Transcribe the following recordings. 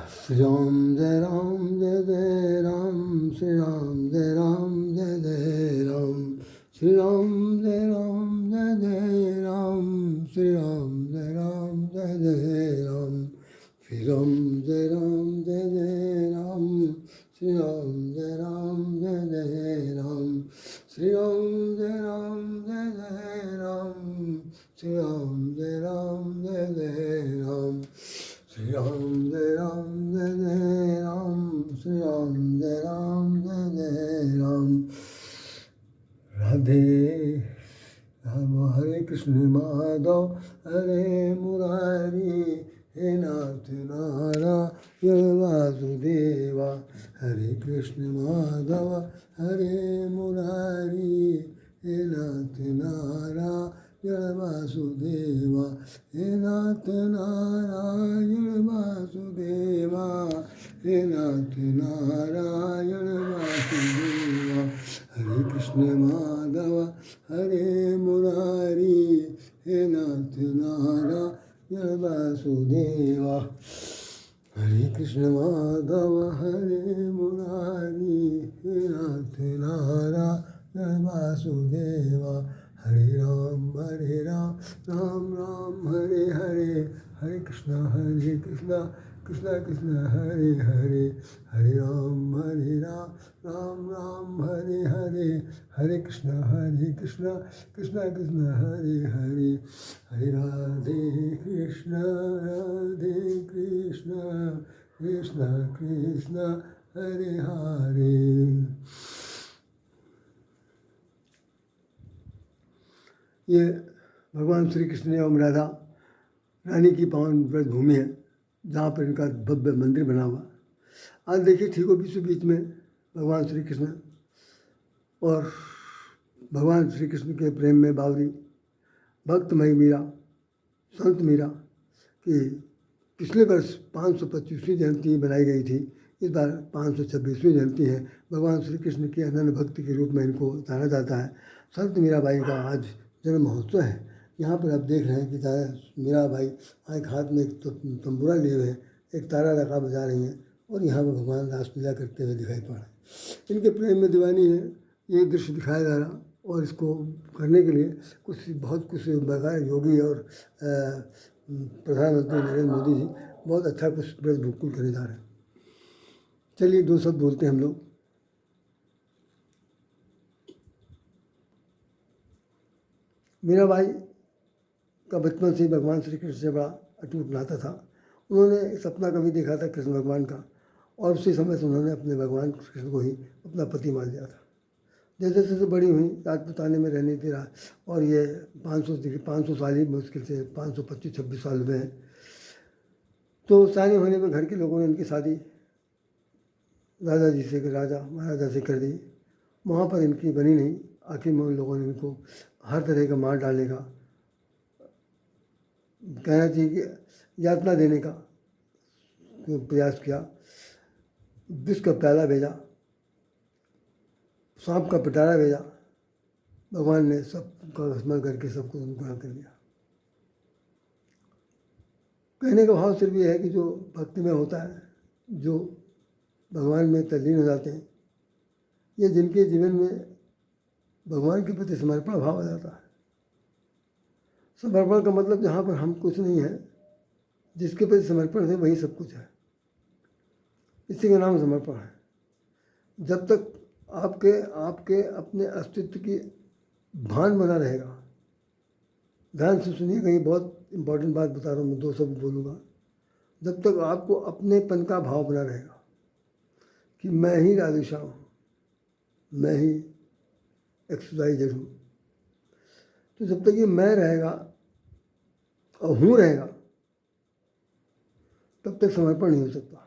श्री राम जय जय राम, श्री राम जय जय राम, श्री राम जय जय राम, श्री राम जय जय राम, श्री राम जय जय राम, श्री राम जय जय राम, श्री राम जय जय राम, श्री राम जय जय राम, श्री राम जय जय राम, श्री राम जय जय राम। राधे राम हरे कृष्ण माधव हरे मुरारी, हे नाथ नारायण वासुदेवा, हरे कृष्ण माधव हरे मुरारी, हे नाथ नारायण वासुदेवा, हे नाथ नारायण वासुदेवा, हे नाथ नारायण वासुदेवा, हरे कृष्ण माधव हरे मुरारी, हे नाथ नारायण वासुदेवा, हरे कृष्ण माधव हरे मुरारी, हे नाथ नारायण वासुदेवा, हरे राम राम राम हरे हरे, हरे कृष्ण कृष्ण कृष्ण हरे हरे, हरे राम राम राम हरे हरे, हरे कृष्ण कृष्ण कृष्ण हरे हरे, हरे राधे कृष्ण कृष्ण कृष्ण हरे हरे। ये भगवान श्री कृष्ण एवं राधा रानी की पावन व्रत भूमि है, जहाँ पर इनका भव्य मंदिर बना हुआ। आज देखिए ठीक हो बीचों बीच में भगवान श्री कृष्ण और भगवान श्री कृष्ण के प्रेम में बावरी भक्तमयी मीरा, संत मीरा की पिछले वर्ष 525वीं जयंती बनाई गई थी। इस बार 526वीं जयंती है। भगवान श्री कृष्ण की अनन्य भक्ति के रूप में इनको जाना जाता है। संत मीराबाई का आज जन्म महोत्सव है। यहाँ पर आप देख रहे हैं कि मीराबाई एक हाथ में एक तंबूरा लिए हुए हैं, एक तारा लगा बजा रही हैं और यहाँ पर भगवान रासलीला करते हुए दिखाई पड़ रहे हैं। इनके प्रेम में दीवानी है, ये दृश्य दिखाया जा रहा। और इसको करने के लिए बहुत कुछ बगैर योगी और प्रधानमंत्री नरेंद्र मोदी जी बहुत अच्छा कुछ ब्रज भूकुल करने जा रहे हैं। चलिए दो शब्द बोलते हैं हम लोग। मीराबाई का बचपन से ही भगवान श्री कृष्ण से बड़ा अटूट नाता था। उन्होंने सपना कभी देखा था कृष्ण भगवान का और उसी समय से उन्होंने अपने भगवान कृष्ण को ही अपना पति मान लिया था। जैसे जैसे बड़ी हुई राजपुताने में रहने थी और ये 500 साल ही मुश्किल से 525-26 साल हुए हैं। तो शादी होने में घर के लोगों ने इनकी शादी राजा जी से राजा महाराजा से कर दी। वहाँ पर इनकी बनी नहीं। आखिर में उन लोगों ने इनको हर तरह का मार डालने का, कहना चाहिए कि यातना देने का प्रयास किया। विष का प्याला भेजा, सांप का पिटारा भेजा। भगवान ने सबका स्मरण करके सबको ग्रहण कर लिया। कहने का भाव सिर्फ ये है कि जो भक्ति में होता है, जो भगवान में तल्लीन हो जाते हैं, ये जिनके जीवन में भगवान के प्रति समर्पण भाव आ जाता है। समर्पण का मतलब जहाँ पर हम कुछ नहीं है, जिसके प्रति समर्पण है वही सब कुछ है। इसी का नाम समर्पण है। जब तक आपके अपने अस्तित्व की भान बना रहेगा। ध्यान से सुनिएगा, ये बहुत इम्पोर्टेंट बात बता रहा हूँ मैं, 2 शब्द बोलूँगा। जब तक आपको अपनेपन का भाव बना रहेगा कि मैं ही राधेश्याम हूँ, मैं ही XYZ हूँ, तो जब तक ये मैं रहेगा और हूँ रहेगा, तब तक समर्पण नहीं हो सकता।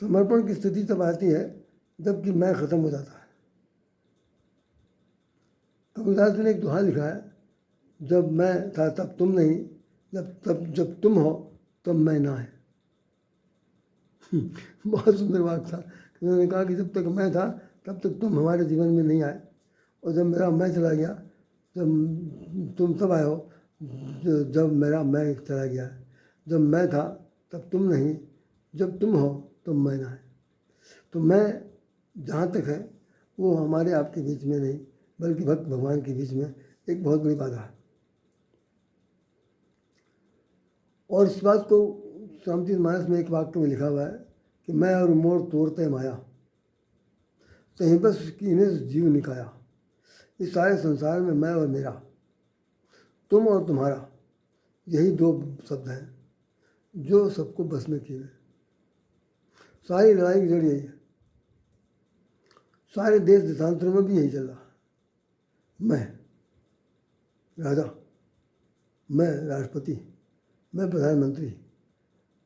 समर्पण की स्थिति तब आती है जबकि मैं ख़त्म हो जाता है। कबीरदास जी ने एक दोहा लिखा है, जब मैं था तब तुम नहीं, जब तुम हो तब मैं ना है। बहुत सुंदर बात था। उन्होंने कहा कि जब तक मैं था तब तक तुम हमारे जीवन में नहीं आए, और जब मेरा मैं चला गया, जब तुम तब आए हो जब मेरा मैं चला गया। जब मैं था तब तुम नहीं, जब तुम हो तब मैं ना है। तो मैं जहाँ तक है वो हमारे आपके बीच में नहीं, बल्कि भक्त भगवान के बीच में एक बहुत बड़ी बाधा है। और इस बात को रामचरितमानस में एक वाक्य में लिखा हुआ है कि मैं और मोर तोड़ते माया, तहीं बस कीने जीव निकाया। इस सारे संसार में मैं और मेरा, तुम और तुम्हारा, यही दो शब्द हैं जो सबको बस में किए। सारी लड़ाई की जड़ यही है। सारे देश देशांतरों में भी यही चल रहा। मैं राजा, मैं राष्ट्रपति, मैं प्रधानमंत्री,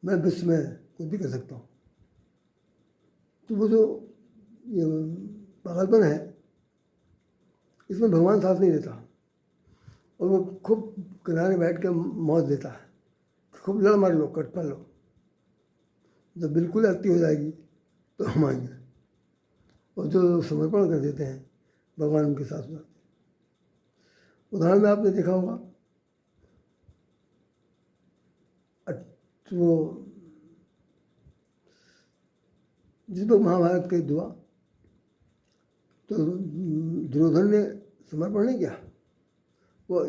मैं विश्व में कुछ भी कर सकता हूँ। तो वो जो ये पागलपन है, इसमें भगवान साथ नहीं देता और वो खूब किनारे बैठ के मौत देता है, खूब लड़ मार लो, कट पर लो। जब बिल्कुल अति हो जाएगी तो हम आएंगे। और जो समर्पण कर देते हैं भगवान उनके साथ में। उदाहरण में आपने देखा होगा वो जिस वक्त महाभारत का युद्ध हुआ तो दुर्योधन ने समर्पण नहीं किया, वो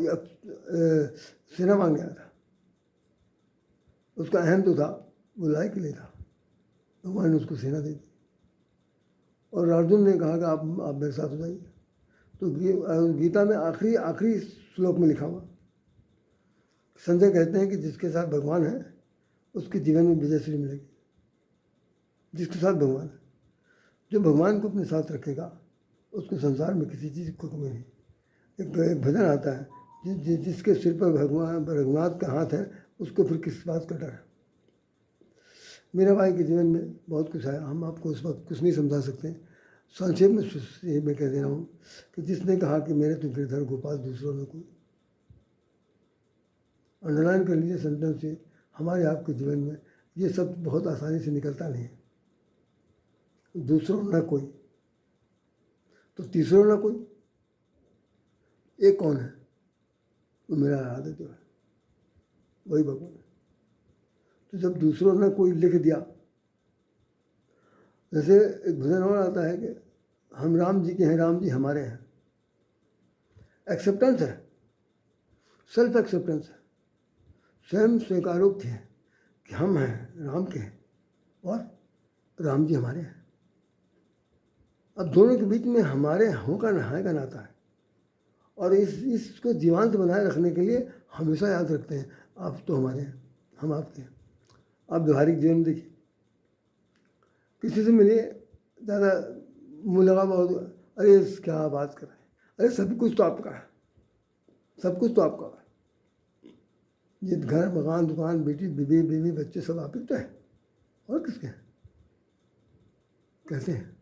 सेना मांग गया था। उसका अहम तो था, वो लायक के लिए था, भगवान ने उसको सेना दे दी। और अर्जुन ने कहा कि आप मेरे साथ हो जाइए। तो गीता में आखिरी श्लोक में लिखा हुआ, संजय कहते हैं कि जिसके साथ भगवान है उसके जीवन में विजयश्री मिलेगी। जिसके साथ भगवान है, जो भगवान को अपने साथ रखेगा उसको संसार में किसी चीज़ को कमी नहीं। एक भजन आता है, जिसके सिर पर भगवान रघुनाथ का हाथ है उसको फिर किस बात का डर है। मेरा भाई के जीवन में बहुत कुछ है, हम आपको उस वक्त कुछ नहीं समझा सकते। संक्षेप में यही मैं कह दे रहा हूँ कि जिसने कहा कि मेरे तो गिरधर गोपाल दूसरों में कोई, अंडरलाइन कर लीजिए सेंटेंस से, हमारे आपके जीवन में ये सब बहुत आसानी से निकलता नहीं है। दूसरों न कोई तो तीसरों न कोई, एक कौन है? वो मेरा आराध्य जो है, वही भगवान है। तो जब दूसरों ने कोई लिख दिया, जैसे एक भजन और आता है कि हम राम जी के हैं, राम जी हमारे हैं। एक्सेप्टेंस है, सेल्फ एक्सेप्टेंस है, स्वयं स्वीकारोक्ति है कि हम हैं राम के हैं और राम जी हमारे हैं। अब दोनों के बीच में हमारे हों का नहाए का नाता है। और इसको जीवंत बनाए रखने के लिए हमेशा याद रखते हैं, आप तो हमारे हैं, हम आपके हैं। आप व्यवहारिक जीवन में देखिए, किसी से मिलिए, ज़्यादा मुँह लगा बहुत, अरे क्या बात कर रहे हैं, अरे सब कुछ तो आपका है, सब कुछ तो आपका है। ये घर मकान दुकान बेटी बीवी बच्चे सब आप ही तो है, और किसके हैं? कहते हैं।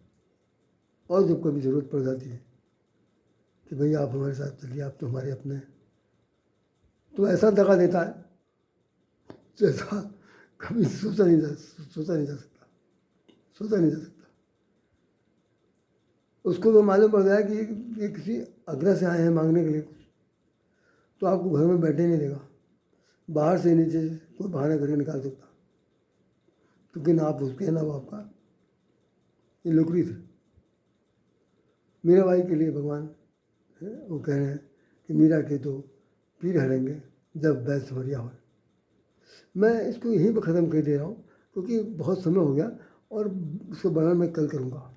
और जब कभी ज़रूरत पड़ जाती है कि भैया आप हमारे साथ चलिए, आप तो हमारे अपने हैं, तो ऐसा दगा देता है जैसा कभी सोचा नहीं जा सकता। उसको तो मालूम पड़ जाए कि ये किसी आग्रह से आए हैं मांगने के लिए कुछ, तो आपको घर में बैठे नहीं देगा, बाहर से नीचे कोई बहाना करके निकाल सकता, क्योंकि ना आप उसके हैं ना वो आपका। ये नौकरी थे। मीरा बाई के लिए भगवान है, वो कह रहे हैं कि मीरा के तो पीर हरेंगे जब बैल सवरिया हो। मैं इसको यहीं पर ख़त्म कर दे रहा हूँ क्योंकि बहुत समय हो गया और उसको वर्णन मैं कल करूँगा।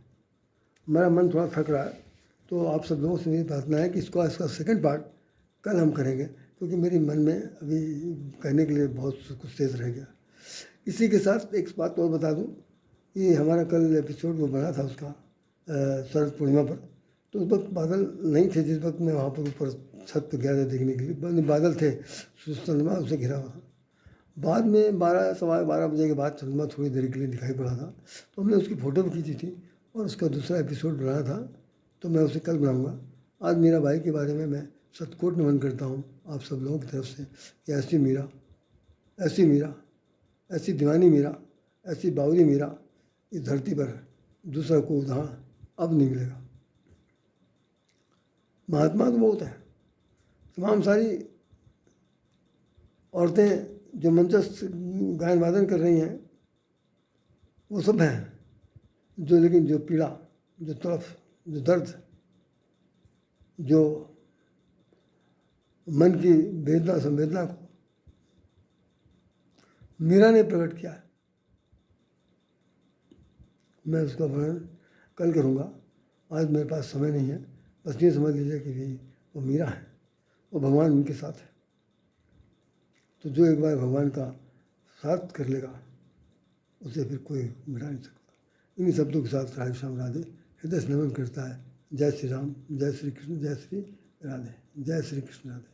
मेरा मन थोड़ा थक रहा है, तो आप सब लोगों से मेरी प्रार्थना है कि इसका सेकंड पार्ट कल हम करेंगे, क्योंकि मेरे मन में अभी कहने के लिए बहुत कुछ शेष रह गया। इसी के साथ एक बात और बता दूँ, ये हमारा कल एपिसोड वो बना था उसका शरद पूर्णिमा पर, तो उस वक्त बादल नहीं थे जिस वक्त मैं वहाँ पर ऊपर छत पर गया था देखने के लिए। बादल थे, चंद्रमा उससे घिरा हुआ था। बाद में 12 बजे के बाद चंद्रमा थोड़ी देर के लिए दिखाई पड़ा था, तो हमने उसकी फ़ोटो भी खींची थी और उसका दूसरा एपिसोड बनाया था, तो मैं उसे कल बनाऊँगा। आज मीरा बाई के बारे में मैं शतकोट नमन करता हूँ आप सब लोगों की तरफ से कि ऐसी मीरा, ऐसी दीवानी मीरा, ऐसी बावरी मीरा इस धरती पर दूसरा को उदाहरण अब नहीं मिलेगा। महात्मा तो बहुत हैं, तमाम सारी औरतें जो मंचस्थ गायन वादन कर रही हैं वो सब हैं, जो लेकिन जो पीड़ा, जो तड़फ, जो दर्द, जो मन की वेदना संवेदना को मीरा ने प्रकट किया है, मैं उसका वर्णन कल करूँगा। आज मेरे पास समय नहीं है। बस ये समझ लीजिए कि भी वो मीरा है, वो भगवान उनके साथ है। तो जो एक बार भगवान का साथ कर लेगा उसे फिर कोई मिटा नहीं सकता। इन्हीं शब्दों के साथ राधे श्याम राधे हृदय से नमन करता है। जय श्री राम, जय श्री कृष्ण, जय श्री राधे, जय श्री कृष्ण राधे।